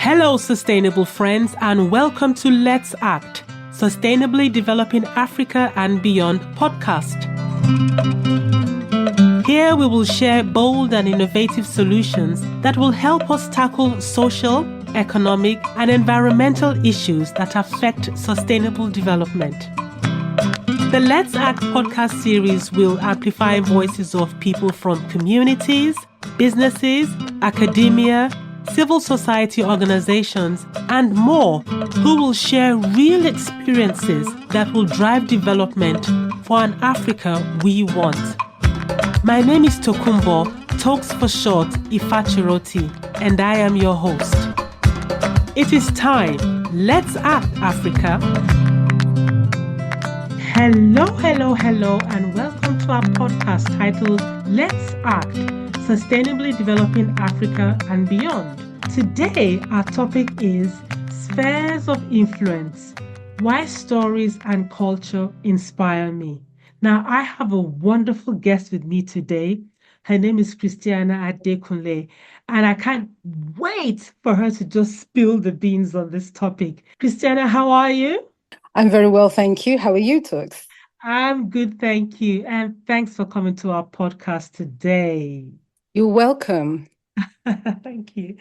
Hello, sustainable friends, and welcome to Let's Act, Sustainably Developing Africa and Beyond podcast. Here we will share bold and innovative solutions that will help us tackle social, economic, and environmental issues that affect sustainable development. The Let's Act podcast series will amplify voices of people from communities, businesses, academia, civil society organizations, and more who will share real experiences that will drive development for an Africa we want. My name is Tokumbo, Tokes for short, Ifachiroti, and I am your host. It is time. Let's act, Africa. Hello, and welcome to our podcast titled Let's Act, Sustainably Developing Africa and Beyond. Today, our topic is Spheres of Influence, Why Stories and Culture Inspire Me. Now, I have a wonderful guest with me today. Her name is Christiana Adekunle, and I can't wait for her to just spill the beans on this topic. Christiana, how are you? I'm very well, thank you. How are you, Tux? I'm good, thank you. And thanks for coming to our podcast today. You're welcome. Thank you.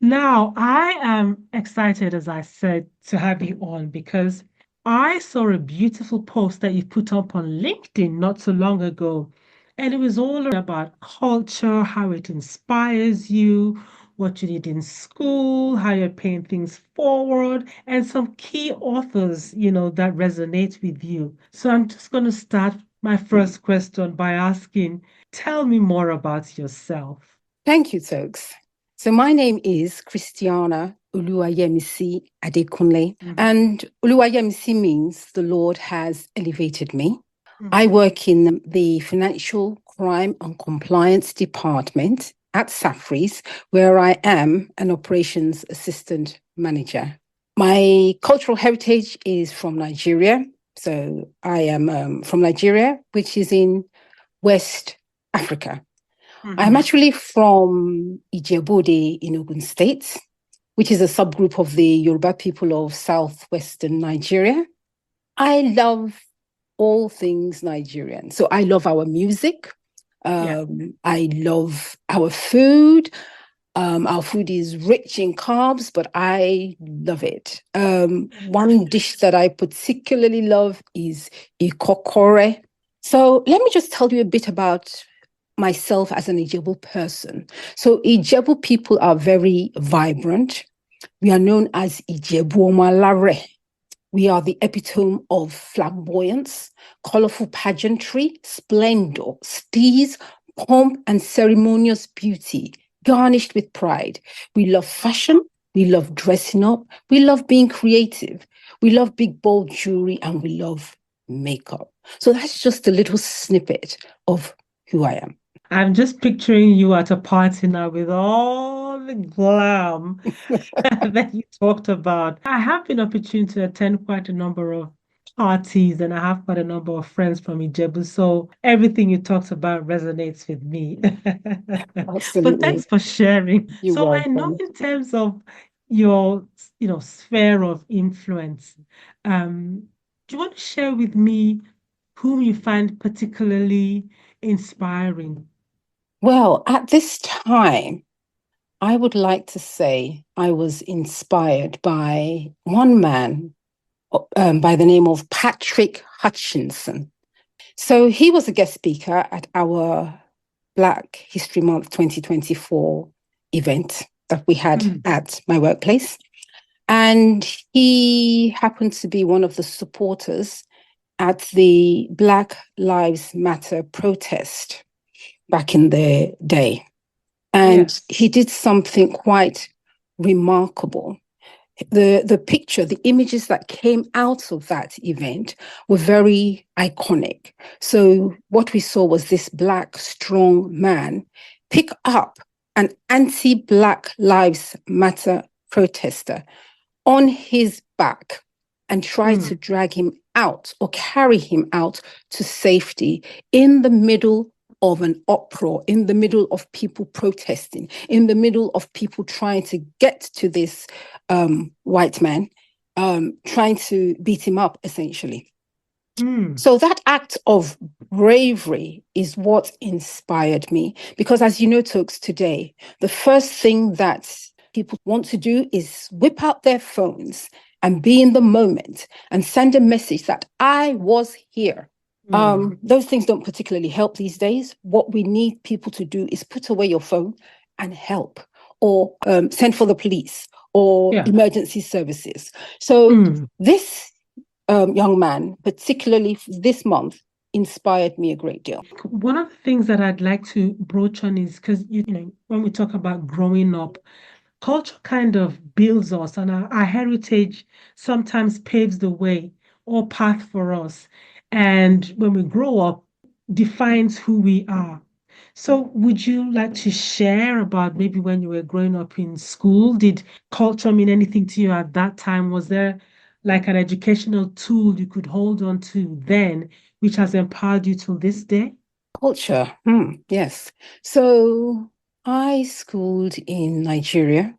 Now, I am excited, as I said, to have you on because I saw a beautiful post that you put up on LinkedIn not so long ago. And it was all about culture, how it inspires you, what you did in school, how you're paying things forward, and some key authors, that resonate with you. So I'm just going to start my first question by asking, tell me more about yourself. Thank you, Tux. So my name is Christiana Adekunle, and Oluwayemisi means the Lord has elevated me. I work in the Financial Crime and Compliance Department at Safris, where I am an operations assistant manager. My cultural heritage is from Nigeria. So I am from Nigeria, which is in West Africa. I'm actually from Ijebu in Ogun State, which is a subgroup of the Yoruba people of southwestern Nigeria. I love all things Nigerian. So I love our music. I love our food. Our food is rich in carbs, but I love it. One dish that I particularly love is ikokore. So let me just tell you a bit about myself as an Ijebu person. So Ijebu people are very vibrant. We are known as Ijebu Omalare. We are the epitome of flamboyance, colorful pageantry, splendor, steeze, pomp, and ceremonious beauty, garnished with pride. We love fashion. We love dressing up. We love being creative. We love big, bold jewelry, and we love makeup. So that's just a little snippet of who I am. I'm just picturing you at a party now with all the glam that you talked about. I have been opportunity to attend quite a number of parties, and I have quite a number of friends from Ijebu. So everything you talked about resonates with me. Absolutely. But thanks for sharing. You're So welcome. I know in terms of your, sphere of influence, do you want to share with me whom you find particularly inspiring? Well, at this time, I would like to say I was inspired by one man by the name of Patrick Hutchinson. So he was a guest speaker at our Black History Month 2024 event that we had at my workplace. And he happened to be one of the supporters at the Black Lives Matter protest back in the day. And he did something quite remarkable. The picture, the images that came out of that event were very iconic. So what we saw was this Black strong man pick up an anti-Black Lives Matter protester on his back and try to drag him out or carry him out to safety in the middle of an uproar, in the middle of people protesting, in the middle of people trying to get to this white man, trying to beat him up, essentially. So that act of bravery is what inspired me. Because as you know, Tokes, today, the first thing that people want to do is whip out their phones and be in the moment and send a message that I was here. Those things don't particularly help these days. What we need people to do is put away your phone and help, or send for the police or emergency services. So this young man, particularly this month, inspired me a great deal. One of the things that I'd like to broach on is because, when we talk about growing up, culture kind of builds us, and our heritage sometimes paves the way or path for us. And when we grow up, defines who we are. So would you like to share about maybe when you were growing up in school? Did culture mean anything to you at that time? Was there like an educational tool you could hold on to then, which has empowered you till this day? Culture, yes. So I schooled in Nigeria.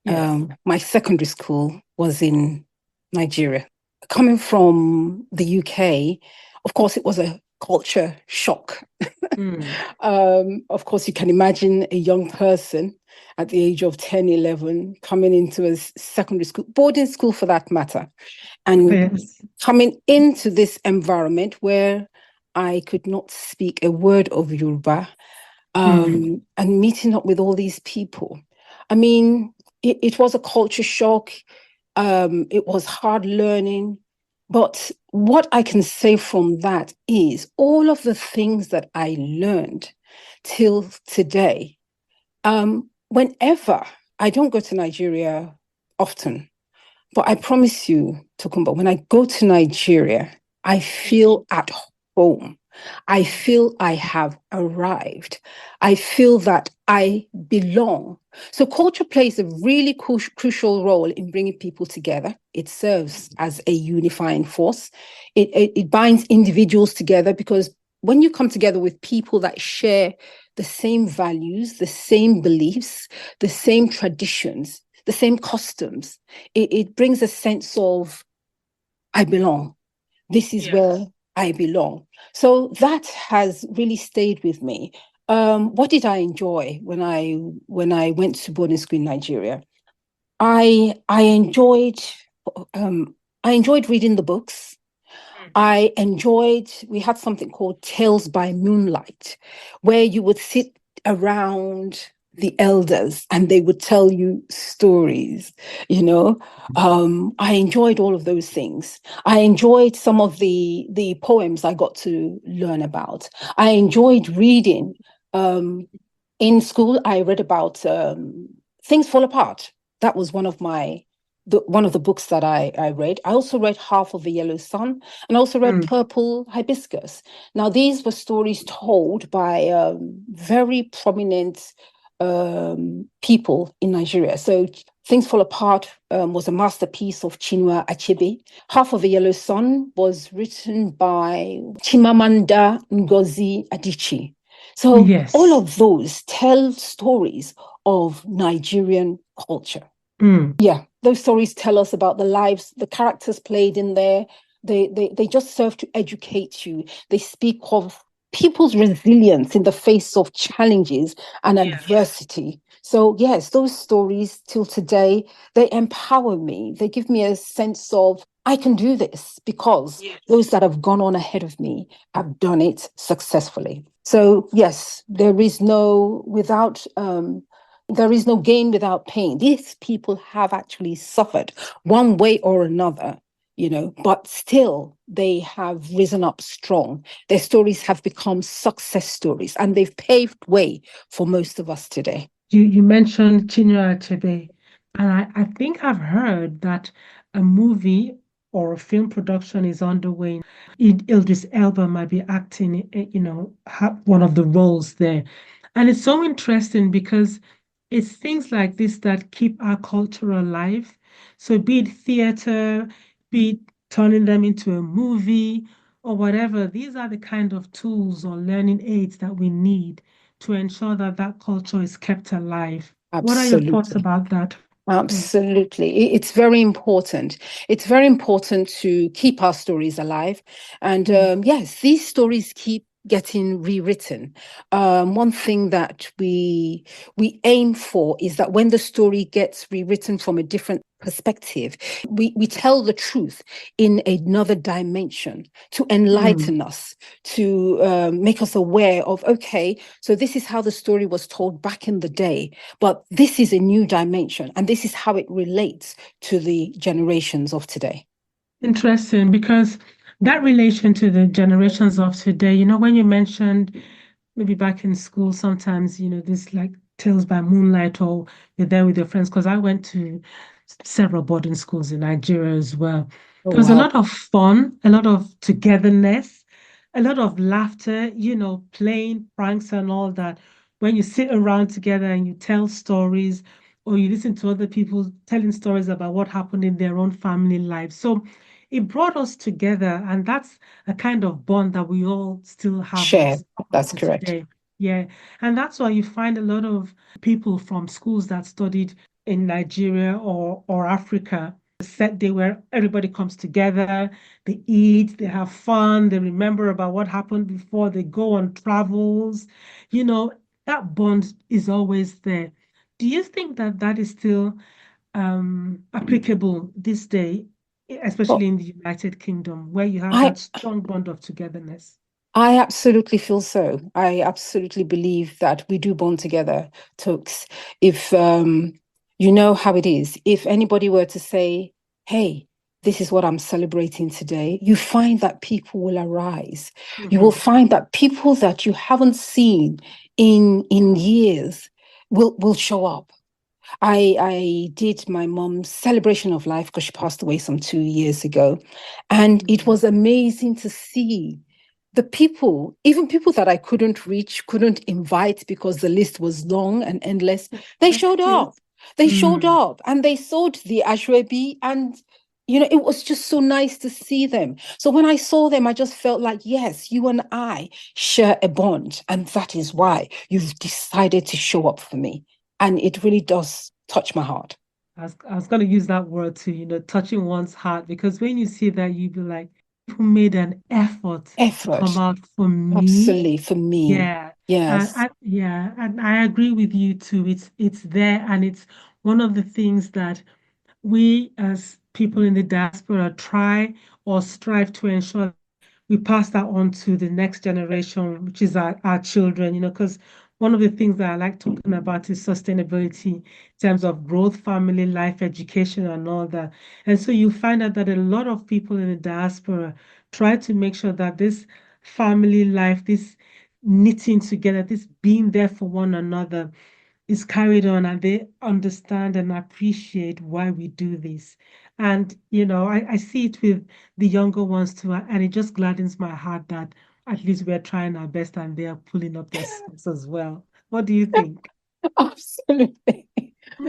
My secondary school was in Nigeria. Coming from the UK, of course, it was a culture shock. Of course, you can imagine a young person at the age of 10, 11, coming into a secondary school, boarding school for that matter, and coming into this environment where I could not speak a word of Yoruba, and meeting up with all these people. I mean, it was a culture shock. It was hard learning. But what I can say from that is all of the things that I learned till today, whenever I don't go to Nigeria often, but I promise you, Tokumbo, when I go to Nigeria, I feel at home. I feel I have arrived. I feel that I belong. So culture plays a really crucial role in bringing people together. It serves as a unifying force. It binds individuals together, because when you come together with people that share the same values, the same beliefs, the same traditions, the same customs, it brings a sense of, I belong. This is where I belong. So that has really stayed with me. What did I enjoy when I went to boarding school in Nigeria? I enjoyed reading the books. We had something called Tales by Moonlight, where you would sit around the elders and they would tell you stories, I enjoyed all of those things. I enjoyed some of the poems I got to learn about. I enjoyed reading. In school, I read about Things Fall Apart. That was one of the books that I read. I also read Half of the Yellow Sun, and also read Purple Hibiscus. Now, these were stories told by very prominent people in Nigeria. So Things Fall Apart was a masterpiece of Chinua Achebe. Half of the Yellow Sun was written by Chimamanda Ngozi Adichie. So all of those tell stories of Nigerian culture. Yeah, those stories tell us about the lives, the characters played in there. They just serve to educate you. They speak of people's resilience in the face of challenges and adversity. So yes, those stories till today, they empower me. They give me a sense of, I can do this, because those that have gone on ahead of me have done it successfully. So yes, there is no gain without pain. These people have actually suffered one way or another, but still they have risen up strong. Their stories have become success stories, and they've paved way for most of us today. You mentioned Chinua Achebe, and I think I've heard that a movie or a film production is underway. Idris Elba might be acting, one of the roles there. And it's so interesting because it's things like this that keep our culture alive. So be it theater, be it turning them into a movie, or whatever, these are the kind of tools or learning aids that we need to ensure that that culture is kept alive. What are your thoughts Absolutely. about that? Mm, Absolutely. It's very important. It's very important to keep our stories alive. And mm, yes, these stories keep getting rewritten. One thing that we aim for is that when the story gets rewritten from a different perspective, we tell the truth in another dimension to mm. enlighten us, to make us aware of, okay, so this is how the story was told back in the day, but this is a new dimension, and this is how it relates to the generations of today. Interesting, because that relation to the generations of today, when you mentioned maybe back in school, sometimes, this like tales by moonlight or you're there with your friends, because I went to several boarding schools in Nigeria as well. Oh, There was a wow. lot of fun, a lot of togetherness, a lot of laughter, playing pranks and all that. When you sit around together and you tell stories, or you listen to other people telling stories about what happened in their own family lives. So it brought us together, and that's a kind of bond that we all still have Share. up That's to correct. today. Yeah. And that's why you find a lot of people from schools that studied in Nigeria or Africa, a set day where everybody comes together, they eat, they have fun, they remember about what happened before, they go on travels. You know, that bond is always there. Do you think that that is still applicable this day, Well, especially in the United Kingdom, where you have I that strong bond of togetherness? I absolutely feel so. I absolutely believe that we do bond together, Tooks. If you know how it is, if anybody were to say, "Hey, this is what I'm celebrating today," you find that people will arise. You will Hmm. find that people that you haven't seen in years will show up. I did my mom's celebration of life because she passed away some 2 years ago. And it Hmm. was amazing to see the people, even people that I couldn't reach, couldn't invite because the list was long and endless, they showed Yes. up. They showed Mm. up and they sold the ashwebi, and it was just so nice to see them. So when I saw them, I just felt like, yes, you and I share a bond, and that is why you've decided to show up for me. And it really does touch my heart. I was going to use that word too, touching one's heart, because when you see that, you be like, who made an effort to come Effort, out for me? absolutely, for me. Yeah. And Yes, yeah, and I agree with you too. It's there, and it's one of the things that we as people in the diaspora try or strive to ensure we pass that on to the next generation, which is our children, because one of the things that I like talking about is sustainability in terms of growth, family life, education, and all that. And so you find out that a lot of people in the diaspora try to make sure that this family life, this knitting together, this being there for one another is carried on, and they understand and appreciate why we do this. And, I see it with the younger ones too, and it just gladdens my heart that at least we're trying our best and they are pulling up their socks as well. What do you think? absolutely.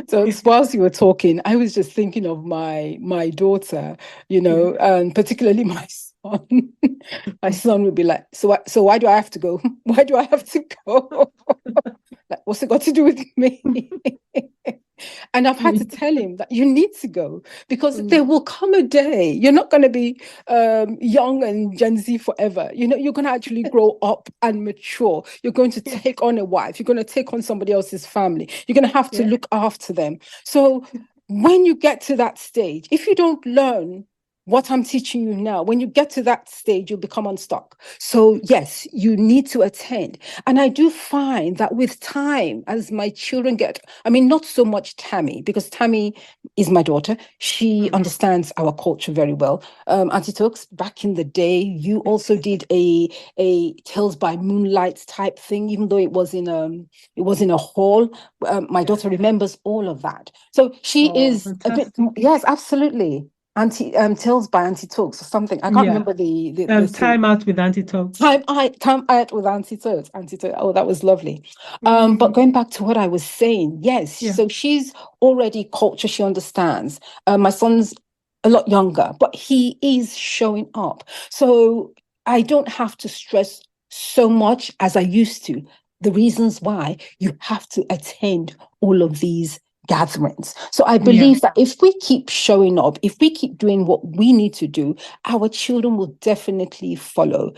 So whilst you were talking, I was just thinking of my daughter, Yeah. and particularly my son. My son would be like, so why do I have to go? Why do I have to go? Like, what's it got to do with me? And I've had to tell him that you need to go because Mm. there will come a day you're not going to be young and Gen Z forever. You're going to actually grow up and mature. You're going to Yeah. take on a wife. You're going to take on somebody else's family. You're going to have to Yeah. look after them. So when you get to that stage, if you don't learn what I'm teaching you now, when you get to that stage, you'll become unstuck. So, yes, you need to attend. And I do find that with time, as my children I mean, not so much Tammy, because Tammy is my daughter. She Mhm. understands our culture very well. Auntie Tokes, back in the day, you also did a Tales by Moonlight type thing, even though it was in a hall. My Yeah. daughter remembers all of that. So she Oh, is a bit, fantastic. yes, absolutely. Anti Tales by Auntie Talks or something. I can't Yeah. remember the Time out with anti-talks. time out with Auntie Toads. Auntie Toads. Oh, that was lovely. But Mm. going back to what I was saying, yes. Yeah. So she's already culture. She understands. My son's a lot younger, but he is showing up. So I don't have to stress so much as I used to. The reasons why you have to attend all of these gatherings. So I believe that if we keep showing up, if we keep doing what we need to do, our children will definitely follow.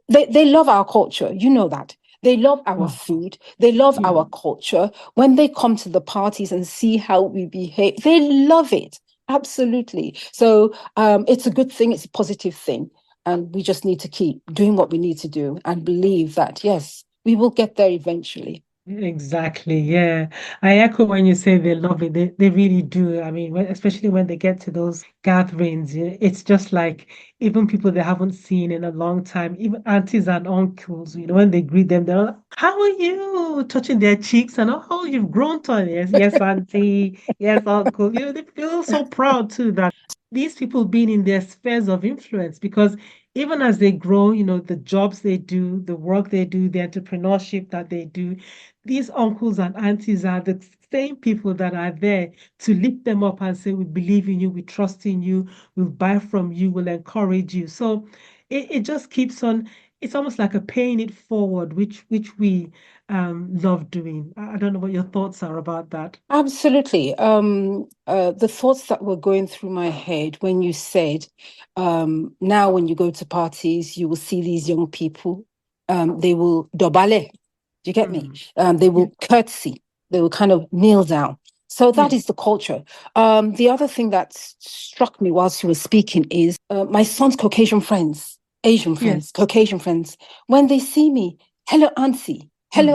They love our culture. You know that. They love our food. They love our culture. When they come to the parties and see how we behave, they love it. Absolutely. So it's a good thing. It's a positive thing. And we just need to keep doing what we need to do and believe that, yes, we will get there eventually. Exactly. Yeah. I echo when you say they love it. They really do. I mean, especially when they get to those gatherings, it's just like even people they haven't seen in a long time, even aunties and uncles, when they greet them, they're like, how are you? Touching their cheeks and oh, you've grown tall. Yes, yes, auntie. Yes, uncle. They feel so proud too that these people being in their spheres of influence because even as they grow, the jobs they do, the work they do, the entrepreneurship that they do, these uncles and aunties are the same people that are there to lift them up and say, we believe in you, we trust in you, we'll buy from you, we'll encourage you. So it just keeps on, it's almost like a paying it forward, which we love doing. I don't know what your thoughts are about that. Absolutely. The thoughts that were going through my head when you said, now when you go to parties, you will see these young people, they will dobale. Do you get me? They Yeah. will curtsy. They will kind of kneel down. So that Yeah. is the culture. The other thing that struck me whilst you were speaking is my son's Caucasian friends, Asian friends, Yes. Caucasian friends. When they see me, hello, Mm.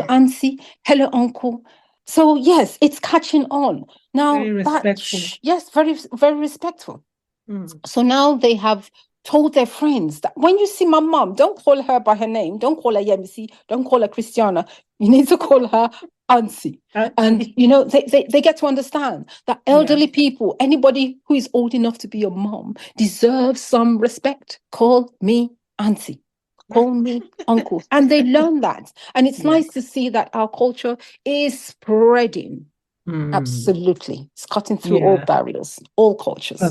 auntie, hello, uncle. So yes, it's catching on. Now Very that, respectful. yes, very, very respectful. Mm. So now they have told their friends that when you see my mom, don't call her by her name. Don't call her Yemisi. Don't call her Christiana. You need to call her Auntie. And, Auntie. they get to understand that Yeah. elderly people, anybody who is old enough to be your mom, deserves some respect. Call me Auntie. Call me uncle. And they learn that. And it's Yeah. nice to see that our culture is spreading. Mm. Absolutely. It's cutting through all Yeah. barriers, all cultures.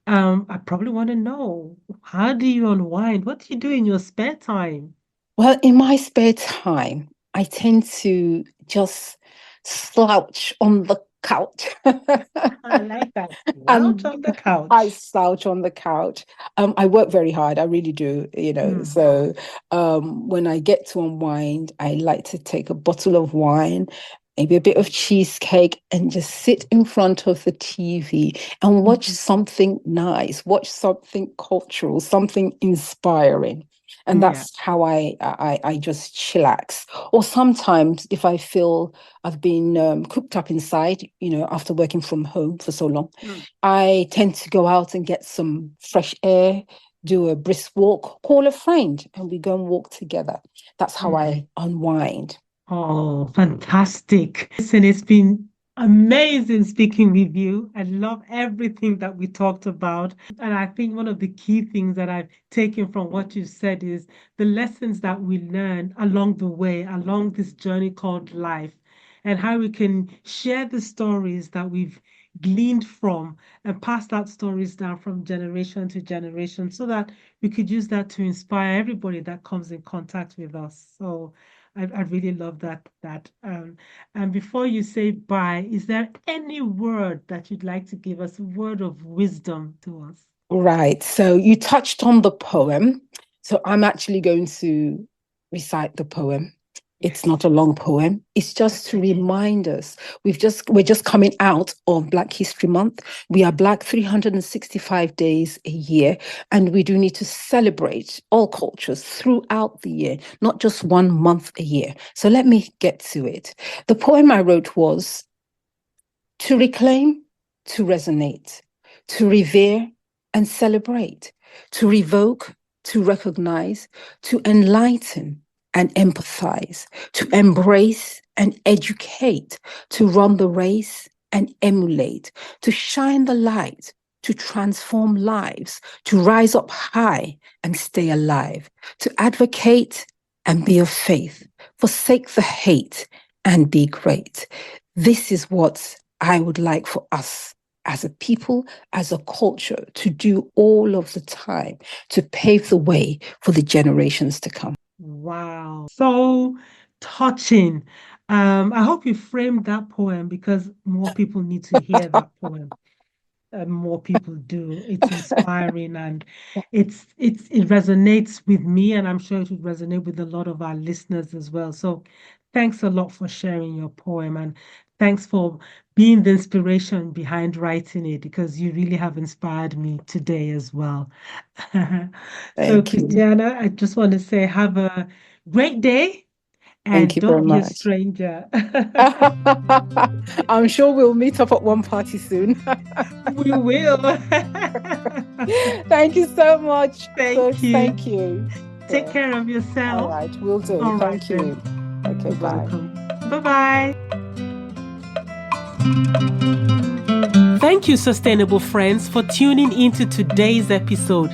I probably want to know, how do you unwind? What do you do in your spare time? Well, in my spare time, I tend to just slouch on the couch. I like that. Lounge And on the I couch. slouch on the couch. I work very hard. I really do. Mm. So when I get to unwind, I like to take a bottle of wine, maybe a bit of cheesecake, and just sit in front of the TV and watch Mhm. something nice, watch something cultural, something inspiring. And Yeah. that's how I just chillax. Or sometimes if I feel I've been cooped up inside, after working from home for so long, Mm. I tend to go out and get some fresh air, do a brisk walk, call a friend, and we go and walk together. That's how Mm. I unwind. Oh, fantastic. Listen, it's been amazing speaking with you. I love everything that we talked about. And I think one of the key things that I've taken from what you said is the lessons that we learn along the way, along this journey called life, and how we can share the stories that we've gleaned from and pass that stories down from generation to generation so that we could use that to inspire everybody that comes in contact with us. So I really love that. And before you say bye, is there any word that you'd like to give us, a word of wisdom to us? Right. So you touched on the poem. So I'm actually going to recite the poem. It's Yes. not a long poem. It's just to Okay. remind us we're just coming out of Black History Month. We are Black 365 days a year, and we do need to celebrate all cultures throughout the year, not just 1 month a year. So let me get to it. The poem I wrote was to reclaim, to resonate, to revere and celebrate, to revoke, to recognize, to enlighten and empathize, to embrace and educate, to run the race and emulate, to shine the light, to transform lives, to rise up high and stay alive, to advocate and be of faith, forsake the hate and be great. This is what I would like for us as a people, as a culture, to do all of the time to pave the way for the generations to come. Wow. So touching. I hope you framed that poem because more people need to hear that poem. More people do. It's inspiring and it resonates with me, and I'm sure it would resonate with a lot of our listeners as well. So thanks a lot for sharing your poem, and thanks for being the inspiration behind writing it, because you really have inspired me today as well. So Thank you. Christiana, I just want to say have a great day Thank and you very don't be a much. stranger. I'm sure we'll meet up at one party soon. We will. Thank you so much. Thank you. Thank you. Take care of yourself. All right, will do. All right, Thank you. Okay, You're bye. welcome. Bye-bye. Thank you, sustainable friends, for tuning into today's episode.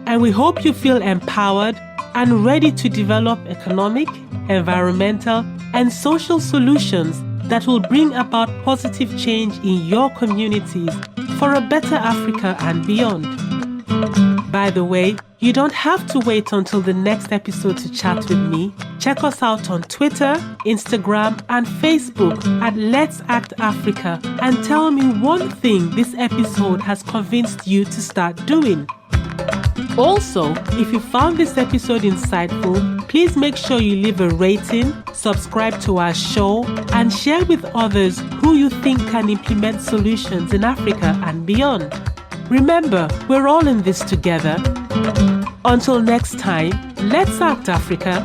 And we hope you feel empowered and ready to develop economic, environmental, and social solutions that will bring about positive change in your communities for a better Africa and beyond. By the way, you don't have to wait until the next episode to chat with me. Check us out on Twitter, Instagram, and Facebook at Let's Act Africa and tell me one thing this episode has convinced you to start doing. Also, if you found this episode insightful, please make sure you leave a rating, subscribe to our show, and share with others who you think can implement solutions in Africa and beyond. Remember, we're all in this together. Until next time, let's act Africa.